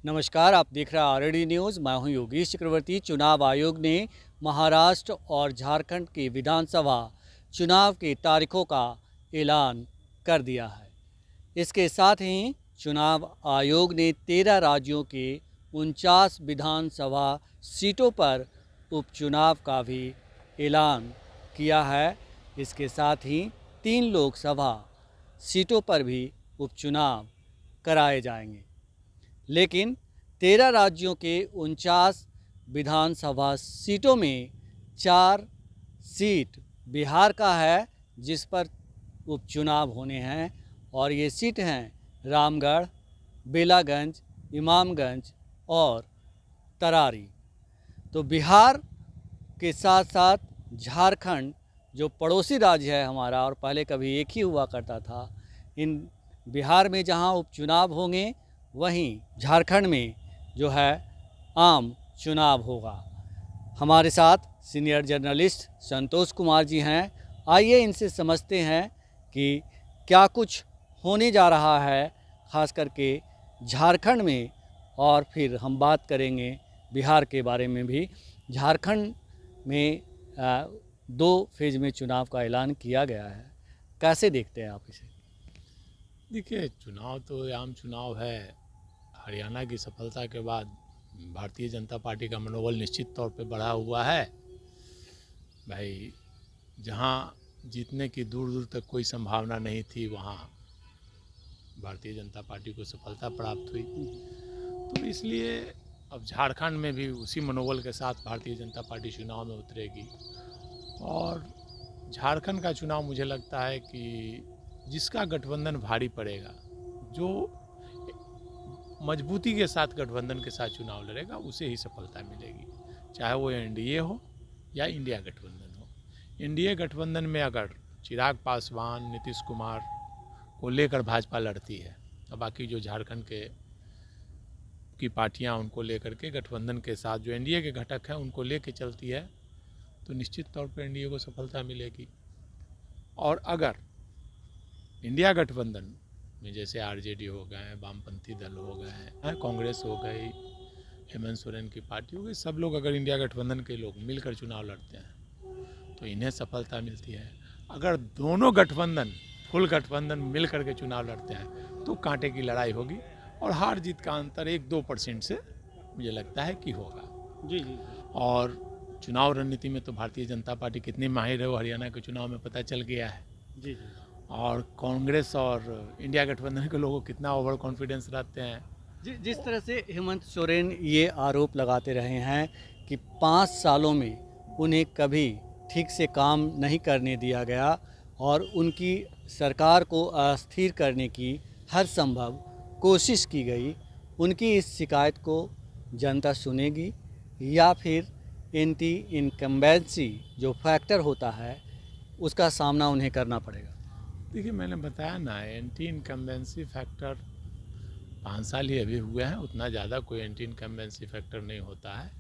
नमस्कार, आप देख रहे हैं आरडी न्यूज़। मैं हूं योगेश चक्रवर्ती। चुनाव आयोग ने महाराष्ट्र और झारखंड के विधानसभा चुनाव की तारीखों का ऐलान कर दिया है। इसके साथ ही चुनाव आयोग ने 13 राज्यों के 49 विधानसभा सीटों पर उपचुनाव का भी ऐलान किया है। इसके साथ ही 3 लोकसभा सीटों पर भी उपचुनाव कराए जाएंगे। लेकिन 13 राज्यों के 49 विधानसभा सीटों में 4 सीट बिहार का है, जिस पर उपचुनाव होने हैं। और ये सीट हैं रामगढ़, बेलागंज, इमामगंज और तरारी। तो बिहार के साथ साथ झारखंड, जो पड़ोसी राज्य है हमारा और पहले कभी एक ही हुआ करता था, इन बिहार में जहां उपचुनाव होंगे वहीं झारखंड में जो है आम चुनाव होगा। हमारे साथ सीनियर जर्नलिस्ट संतोष कुमार जी हैं। आइए इनसे समझते हैं कि क्या कुछ होने जा रहा है ख़ास करके झारखंड में, और फिर हम बात करेंगे बिहार के बारे में भी। झारखंड में 2 फेज में चुनाव का ऐलान किया गया है। कैसे देखते हैं आप इसे? देखिए, चुनाव तो आम चुनाव है। हरियाणा की सफलता के बाद भारतीय जनता पार्टी का मनोबल निश्चित तौर पे बढ़ा हुआ है। भाई, जहां जीतने की दूर दूर तक कोई संभावना नहीं थी, वहां भारतीय जनता पार्टी को सफलता प्राप्त हुई। तो इसलिए अब झारखंड में भी उसी मनोबल के साथ भारतीय जनता पार्टी चुनाव में उतरेगी। और झारखंड का चुनाव मुझे लगता है कि जिसका गठबंधन भारी पड़ेगा, जो मजबूती के साथ गठबंधन के साथ चुनाव लड़ेगा, उसे ही सफलता मिलेगी, चाहे वो एनडीए हो या इंडिया गठबंधन हो। एनडीए गठबंधन में अगर चिराग पासवान, नीतीश कुमार को लेकर भाजपा लड़ती है, और बाकी जो झारखंड की पार्टियां उनको लेकर के गठबंधन के साथ जो एनडीए के घटक हैं उनको लेकर चलती है, तो निश्चित तौर पर एनडीए को सफलता मिलेगी। और अगर इंडिया गठबंधन में जैसे आरजेडी हो गए, वामपंथी दल हो गए, कांग्रेस हो गई, हेमंत सोरेन की पार्टी हो गई, सब लोग अगर इंडिया गठबंधन के लोग मिलकर चुनाव लड़ते हैं तो इन्हें सफलता मिलती है। अगर दोनों गठबंधन, फुल गठबंधन मिल करके चुनाव लड़ते हैं तो कांटे की लड़ाई होगी, और हार जीत का अंतर 1-2% से मुझे लगता है कि होगा। जी जी। और चुनाव रणनीति में तो भारतीय जनता पार्टी कितनी माहिर है वो हरियाणा के चुनाव में पता चल गया है। जी जी। और कांग्रेस और इंडिया गठबंधन के लोगों को कितना ओवर कॉन्फिडेंस रखते हैं। जिस तरह से हेमंत सोरेन ये आरोप लगाते रहे हैं कि 5 सालों में उन्हें कभी ठीक से काम नहीं करने दिया गया और उनकी सरकार को अस्थिर करने की हर संभव कोशिश की गई, उनकी इस शिकायत को जनता सुनेगी या फिर एंटी इनकम्बेंसी जो फैक्टर होता है उसका सामना उन्हें करना पड़ेगा? देखिए, मैंने बताया ना, एंटी इनकम्बेंसी फैक्टर 5 साल ही अभी हुए हैं, उतना ज़्यादा कोई एंटी इनकम्बेंसी फैक्टर नहीं होता है।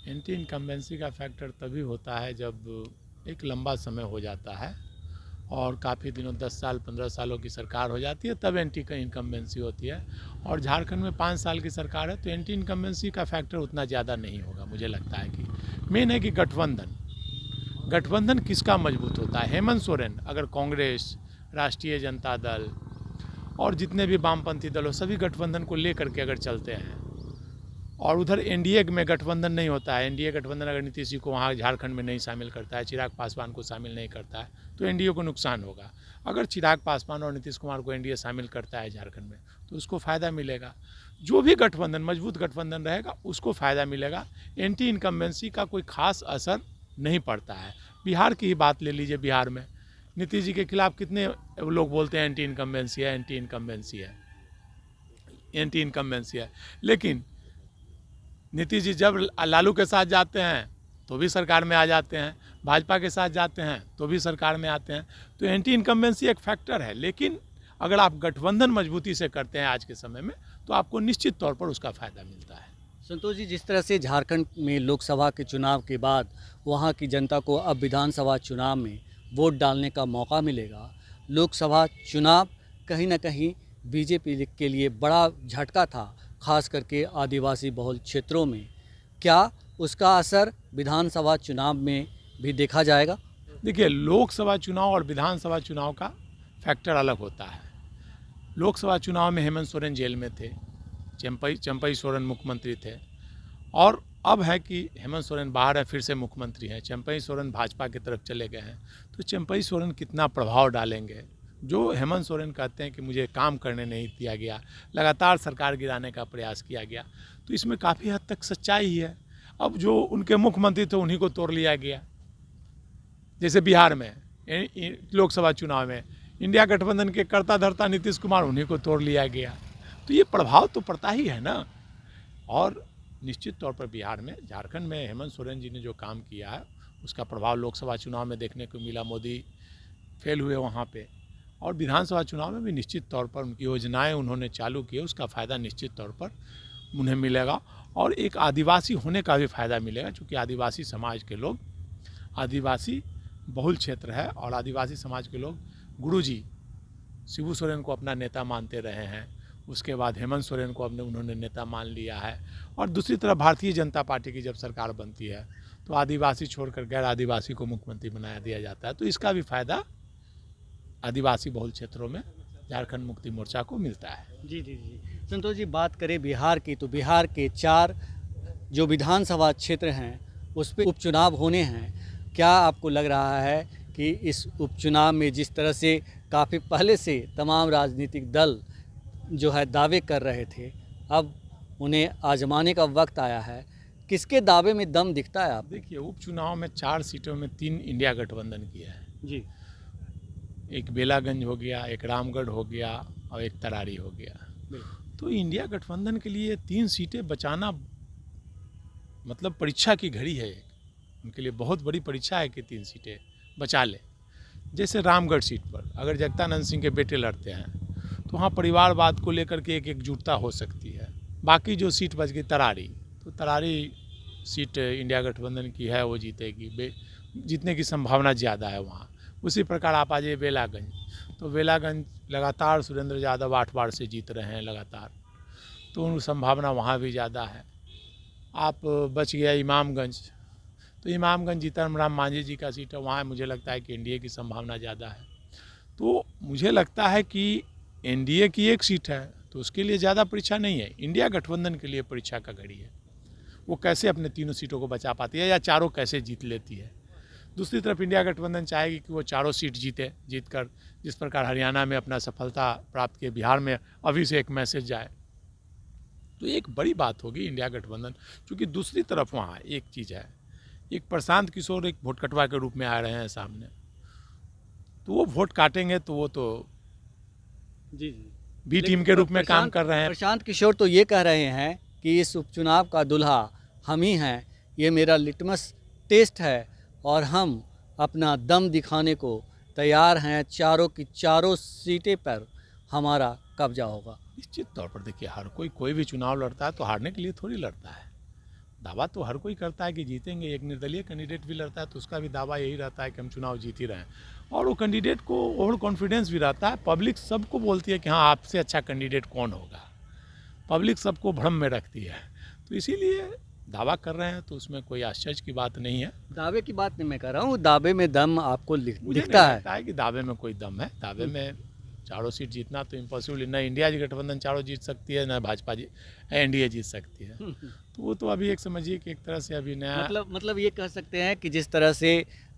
एंटी इनकम्बेंसी का फैक्टर तभी होता है जब एक लंबा समय हो जाता है और काफ़ी दिनों 10 साल 15 सालों की सरकार हो जाती है, तब एंटी इनकम्बेंसी होती है। और झारखंड में 5 साल की सरकार है, तो एंटी इनकम्बेंसी का फैक्टर उतना ज़्यादा नहीं होगा। मुझे लगता है कि मेन है कि गठबंधन किसका मजबूत होता है। हेमंत सोरेन अगर कांग्रेस, राष्ट्रीय जनता दल और जितने भी वामपंथी दल हो, सभी गठबंधन को लेकर के अगर चलते हैं, और उधर एनडीए में गठबंधन नहीं होता है, एनडीए गठबंधन अगर नीतीश जी को वहाँ झारखंड में नहीं शामिल करता है, चिराग पासवान को शामिल नहीं करता है, तो एनडीए को नुकसान होगा। अगर चिराग पासवान और नीतीश कुमार को एनडीए शामिल करता है झारखंड में, तो उसको फ़ायदा मिलेगा। जो भी गठबंधन, मजबूत गठबंधन रहेगा, उसको फ़ायदा मिलेगा। एंटी इनकम्बेंसी का कोई खास असर नहीं पड़ता है। बिहार की ही बात ले लीजिए। बिहार में नीतीश जी के खिलाफ कितने लोग बोलते हैं एंटी इनकम्बेंसी है, एंटी इनकम्बेंसी है, एंटी इनकम्बेंसी है, लेकिन नीतीश जी जब लालू के साथ जाते हैं तो भी सरकार में आ जाते हैं, भाजपा के साथ जाते हैं तो भी सरकार में आते हैं। तो एंटी इनकम्बेंसी एक फैक्टर है, लेकिन अगर आप गठबंधन मजबूती से करते हैं आज के समय में, तो आपको निश्चित तौर पर उसका फ़ायदा मिलता है। संतोष जी, जिस तरह से झारखंड में लोकसभा के चुनाव के बाद वहाँ की जनता को अब विधानसभा चुनाव में वोट डालने का मौका मिलेगा, लोकसभा चुनाव कहीं ना कहीं बीजेपी के लिए बड़ा झटका था, खास करके आदिवासी बहुल क्षेत्रों में। क्या उसका असर विधानसभा चुनाव में भी देखा जाएगा? देखिए, लोकसभा चुनाव और विधानसभा चुनाव का फैक्टर अलग होता है। लोकसभा चुनाव में हेमंत सोरेन जेल में थे, चंपई सोरेन मुख्यमंत्री थे, और अब है कि हेमंत सोरेन बाहर है, फिर से मुख्यमंत्री हैं, चंपई सोरेन भाजपा की तरफ चले गए हैं। तो चंपई सोरेन कितना प्रभाव डालेंगे? जो हेमंत सोरेन कहते हैं कि मुझे काम करने नहीं दिया गया, लगातार सरकार गिराने का प्रयास किया गया, तो इसमें काफ़ी हद तक सच्चाई ही है। अब जो उनके मुख्यमंत्री थे उन्हीं को तोड़ लिया गया। जैसे बिहार में लोकसभा चुनाव में इंडिया गठबंधन के कर्ता धर्ता नीतीश कुमार, उन्हीं को तोड़ लिया गया। तो ये प्रभाव तो पड़ता ही है ना। और निश्चित तौर पर बिहार में, झारखंड में हेमंत सोरेन जी ने जो काम किया है उसका प्रभाव लोकसभा चुनाव में देखने को मिला। मोदी फेल हुए वहाँ पे, और विधानसभा चुनाव में भी निश्चित तौर पर उनकी योजनाएं उन्होंने चालू की, उसका फ़ायदा निश्चित तौर पर उन्हें मिलेगा। और एक आदिवासी होने का भी फ़ायदा मिलेगा, क्योंकि आदिवासी समाज के लोग, आदिवासी बहुल क्षेत्र है और आदिवासी समाज के लोग गुरुजी शिबू सोरेन को अपना नेता मानते रहे हैं। उसके बाद हेमंत सोरेन को उन्होंने नेता मान लिया है। और दूसरी तरफ भारतीय जनता पार्टी की जब सरकार बनती है तो आदिवासी छोड़कर गैर आदिवासी को मुख्यमंत्री बनाया दिया जाता है। तो इसका भी फायदा आदिवासी बहुल क्षेत्रों में झारखंड मुक्ति मोर्चा को मिलता है। जी जी जी, संतोष जी, बात करें बिहार की, तो बिहार के 4 जो विधानसभा क्षेत्र हैं उस पर उपचुनाव होने हैं। क्या आपको लग रहा है कि इस उपचुनाव में जिस तरह से काफ़ी पहले से तमाम राजनीतिक दल जो है दावे कर रहे थे, अब उन्हें आजमाने का वक्त आया है? किसके दावे में दम दिखता है आप? देखिए, उपचुनाव में 4 सीटों में 3 इंडिया गठबंधन की है जी। एक बेलागंज हो गया, एक रामगढ़ हो गया और एक तरारी हो गया। तो इंडिया गठबंधन के लिए 3 सीटें बचाना मतलब परीक्षा की घड़ी है। उनके लिए बहुत बड़ी परीक्षा है कि 3 सीटें बचा ले। जैसे रामगढ़ सीट पर अगर जगदानंद सिंह के बेटे लड़ते हैं तो वहाँ परिवारवाद को लेकर के एक एकजुटता हो सकती है। बाकी जो सीट बच गई तरारी, तो तरारी सीट इंडिया गठबंधन की है, वो जीतेगी, जीतने की संभावना ज़्यादा है वहाँ। उसी प्रकार आप आ जाइए बेलागंज, तो बेलागंज लगातार सुरेंद्र यादव 8 बार से जीत रहे हैं लगातार, तो उन संभावना वहाँ भी ज़्यादा है। आप बच गया इमामगंज, तो इमामगंज जीतन राम मांझी जी का सीट है, वहाँ मुझे लगता है कि एनडीए की संभावना ज़्यादा है। तो मुझे लगता है कि एनडीए की एक सीट है तो उसके लिए ज़्यादा परीक्षा नहीं है, इंडिया गठबंधन के लिए परीक्षा का घड़ी है। वो कैसे अपने 3 सीटों को बचा पाती है या चारों कैसे जीत लेती है। दूसरी तरफ इंडिया गठबंधन चाहेगी कि वो चारों सीट जीतकर जिस प्रकार हरियाणा में अपना सफलता प्राप्त किए, बिहार में अभी से एक मैसेज जाए, तो एक बड़ी बात होगी इंडिया गठबंधन। क्योंकि दूसरी तरफ वहाँ एक चीज़ है, एक प्रशांत किशोर एक वोट कटवा के रूप में आ रहे हैं सामने, तो वो वोट काटेंगे तो वो तो जी बी टीम के रूप में काम कर रहे हैं। प्रशांत किशोर तो ये कह रहे हैं कि इस उपचुनाव का दूल्हा हम ही हैं, ये मेरा लिटमस टेस्ट है और हम अपना दम दिखाने को तैयार हैं, चारों की चारों सीटें पर हमारा कब्जा होगा। निश्चित तौर पर देखिए, हर कोई भी चुनाव लड़ता है तो हारने के लिए थोड़ी लड़ता है। दावा तो हर कोई करता है कि जीतेंगे। एक निर्दलीय कैंडिडेट भी लड़ता है तो उसका भी दावा यही रहता है कि हम चुनाव जीत ही रहे हैं, और वो कैंडिडेट को ओवर कॉन्फिडेंस भी रहता है। पब्लिक सबको बोलती है कि हाँ, आपसे अच्छा कैंडिडेट कौन होगा, पब्लिक सबको भ्रम में रखती है। तो इसीलिए दावा कर रहे हैं तो उसमें कोई आश्चर्य की बात नहीं है। दावे की बात नहीं मैं कर रहा हूँ, दावे में दम आपको मुझे दिखता नहीं है? लगता है कि दावे में कोई दम है। दावे में चारों सीट जीतना तो इम्पॉसिबल, न इंडिया गठबंधन चारों जीत सकती है, न भाजपा एनडीए जीत सकती है। तो वो तो अभी एक समझिए कि एक तरह से अभी नया मतलब ये कह सकते हैं कि जिस तरह से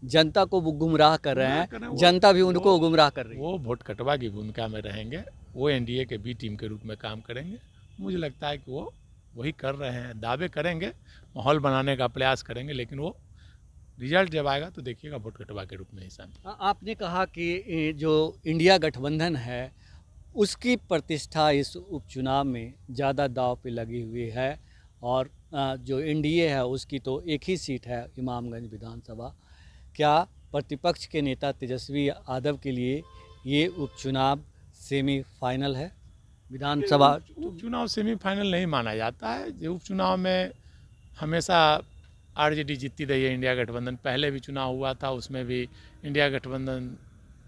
जनता को वो गुमराह कर रहे हैं, वो- जनता भी उनको गुमराह कर रही है। वो वोट कटवा की भूमिका में रहेंगे, वो एनडीए के बी टीम के रूप में काम करेंगे। मुझे लगता है कि वो वही कर रहे हैं, दावे करेंगे, माहौल बनाने का प्रयास करेंगे, लेकिन वो रिजल्ट जब आएगा तो देखिएगा वोट कटवा के रूप में ही सामने। आपने कहा कि जो इंडिया गठबंधन है उसकी प्रतिष्ठा इस उपचुनाव में ज़्यादा दांव पे लगी हुई है, और जो एनडीए है उसकी तो एक ही सीट है, इमामगंज विधानसभा। क्या प्रतिपक्ष के नेता तेजस्वी यादव के लिए ये उपचुनाव सेमीफाइनल है? विधानसभा उपचुनाव सेमीफाइनल नहीं माना जाता है। जो उपचुनाव में हमेशा आरजेडी जीतती रही है, इंडिया गठबंधन। पहले भी चुनाव हुआ था, उसमें भी इंडिया गठबंधन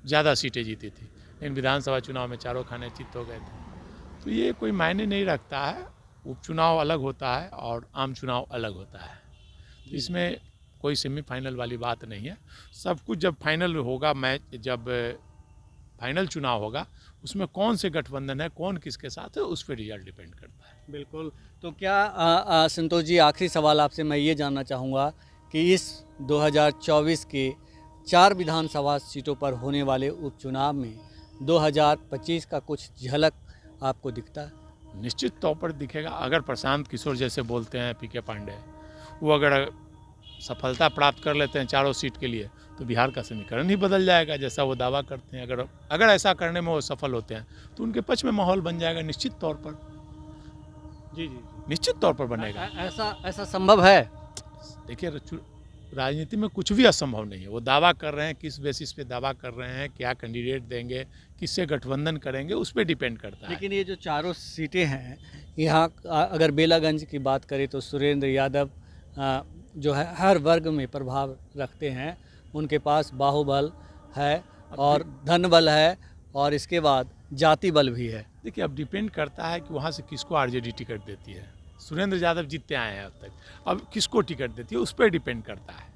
ज़्यादा सीटें जीती थी, लेकिन विधानसभा चुनाव में चारों खाने चित हो गए थे। तो ये कोई मायने नहीं रखता है। उपचुनाव अलग होता है और आम चुनाव अलग होता है। इसमें कोई सेमीफाइनल वाली बात नहीं है। सब कुछ जब फाइनल होगा, मैच जब फाइनल चुनाव होगा, उसमें कौन से गठबंधन है, कौन किसके साथ है, उस पर रिजल्ट डिपेंड करता है। बिल्कुल। तो क्या संतोष जी, आखिरी सवाल आपसे मैं ये जानना चाहूँगा कि इस 2024 के 4 विधानसभा सीटों पर होने वाले उपचुनाव में 2025 का कुछ झलक आपको दिखता है? निश्चित तौर पर दिखेगा। अगर प्रशांत किशोर जैसे बोलते हैं पीके पांडे, वो अगर सफलता प्राप्त कर लेते हैं चारों सीट के लिए, तो बिहार का समीकरण ही बदल जाएगा, जैसा वो दावा करते हैं। अगर ऐसा करने में वो सफल होते हैं तो उनके पक्ष में माहौल बन जाएगा निश्चित तौर पर। जी जी। निश्चित तौर पर बनेगा। ऐसा संभव है? देखिए, राजनीति में कुछ भी असंभव नहीं है। वो दावा कर रहे हैं, किस बेसिस पे दावा कर रहे हैं, क्या कैंडिडेट देंगे, किससे गठबंधन करेंगे, उस पर डिपेंड करता है। लेकिन ये जो चारों सीटें हैं, यहाँ अगर बेलागंज की बात करें तो सुरेंद्र यादव जो है हर वर्ग में प्रभाव रखते हैं। उनके पास बाहुबल है और धनबल है और इसके बाद जाति बल भी है। देखिए, अब डिपेंड करता है कि वहाँ से किसको आरजेडी टिकट देती है। सुरेंद्र यादव जीतते आए हैं अब तक, अब किसको टिकट देती है उस पर डिपेंड करता है।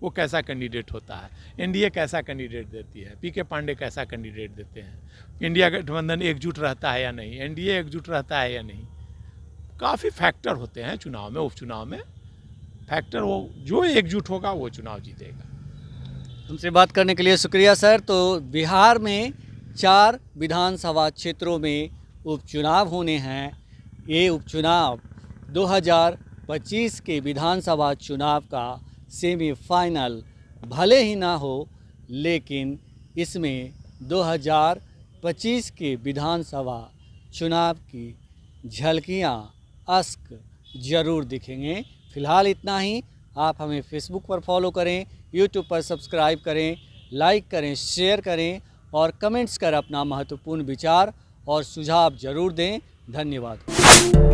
वो कैसा कैंडिडेट होता है, एनडीए कैसा कैंडिडेट देती है, पीके पांडे कैसा कैंडिडेट देते हैं, इंडिया गठबंधन एकजुट रहता है या नहीं, एनडीए एकजुट रहता है या नहीं। काफ़ी फैक्टर होते हैं चुनाव में, उपचुनाव में फैक्टर। वो जो एकजुट होगा वो चुनाव जीतेगा। हमसे बात करने के लिए शुक्रिया सर। तो बिहार में 4 विधानसभा क्षेत्रों में उपचुनाव होने हैं। ये उपचुनाव 2025 के विधानसभा चुनाव का सेमीफाइनल भले ही ना हो, लेकिन इसमें 2025 के विधानसभा चुनाव की झलकियाँ अस्क ज़रूर दिखेंगे। फ़िलहाल इतना ही। आप हमें फेसबुक पर फॉलो करें, यूट्यूब पर सब्सक्राइब करें, लाइक करें, शेयर करें और कमेंट्स कर अपना महत्वपूर्ण विचार और सुझाव ज़रूर दें। धन्यवाद।